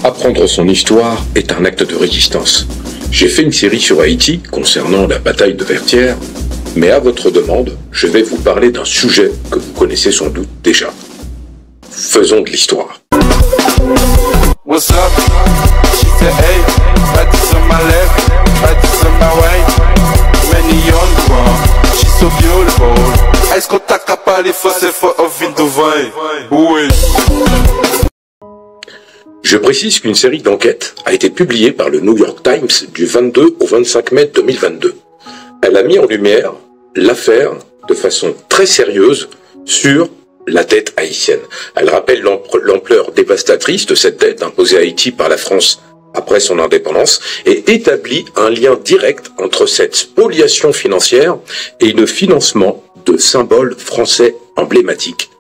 Apprendre son histoire est un acte de résistance. J'ai fait une série sur Haïti concernant la bataille de Vertières, mais à votre demande, je vais vous parler d'un sujet que vous connaissez sans doute déjà. Faisons de l'histoire. What's up? She said, hey, baddies on my left, baddies on my right, many on the wall. She's so beautiful. Est-ce qu'on t'a capable c'est for of Vindovaille? Oui. Je précise qu'une série d'enquêtes a été publiée par le New York Times du 22 au 25 mai 2022. Elle a mis en lumière l'affaire de façon très sérieuse sur la dette haïtienne. Elle rappelle l'ampleur dévastatrice de cette dette imposée à Haïti par la France après son indépendance et établit un lien direct entre cette spoliation financière et le financement de symboles français emblématiques,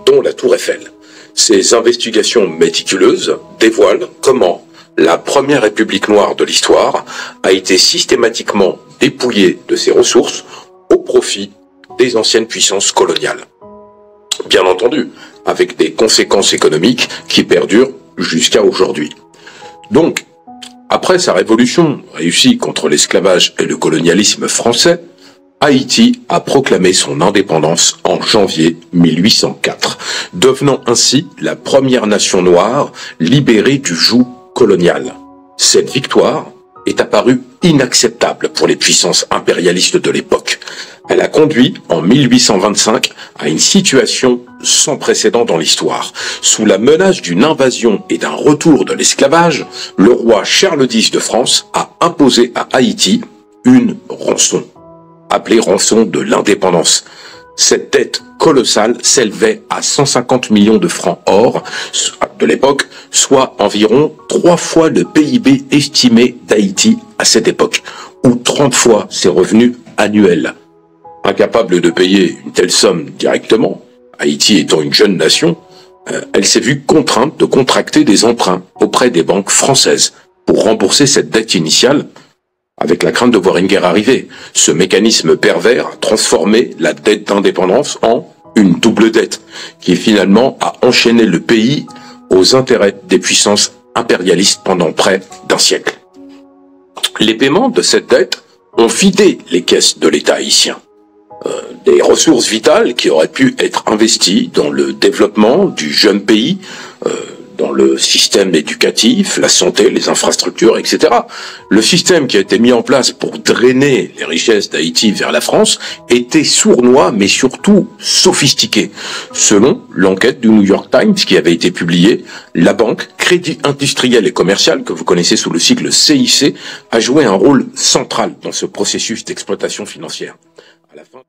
dont la Tour Eiffel. Ces investigations méticuleuses dévoilent comment la première république noire de l'histoire a été systématiquement dépouillée de ses ressources au profit des anciennes puissances coloniales. Bien entendu, avec des conséquences économiques qui perdurent jusqu'à aujourd'hui. Donc, après sa révolution réussie contre l'esclavage et le colonialisme français, Haïti a proclamé son indépendance en janvier 1804, devenant ainsi la première nation noire libérée du joug colonial. Cette victoire est apparue inacceptable pour les puissances impérialistes de l'époque. Elle a conduit, en 1825, à une situation sans précédent dans l'histoire. Sous la menace d'une invasion et d'un retour de l'esclavage, le roi Charles X de France a imposé à Haïti une rançon, appelée rançon de l'indépendance. Cette dette colossale s'élevait à 150 millions de francs or de l'époque, soit environ 3 fois le PIB estimé d'Haïti à cette époque, ou 30 fois ses revenus annuels. Incapable de payer une telle somme directement, Haïti étant une jeune nation, elle s'est vue contrainte de contracter des emprunts auprès des banques françaises pour rembourser cette dette initiale, avec la crainte de voir une guerre arriver. Ce mécanisme pervers a transformé la dette d'indépendance en une double dette, qui finalement a enchaîné le pays aux intérêts des puissances impérialistes pendant près d'un siècle. Les paiements de cette dette ont vidé les caisses de l'État haïtien. Des ressources vitales qui auraient pu être investies dans le développement du jeune pays, dans le système éducatif, la santé, les infrastructures, etc. Le système qui a été mis en place pour drainer les richesses d'Haïti vers la France était sournois, mais surtout sophistiqué. Selon l'enquête du New York Times qui avait été publiée, la banque Crédit Industriel et Commercial, que vous connaissez sous le sigle CIC, a joué un rôle central dans ce processus d'exploitation financière. À la fin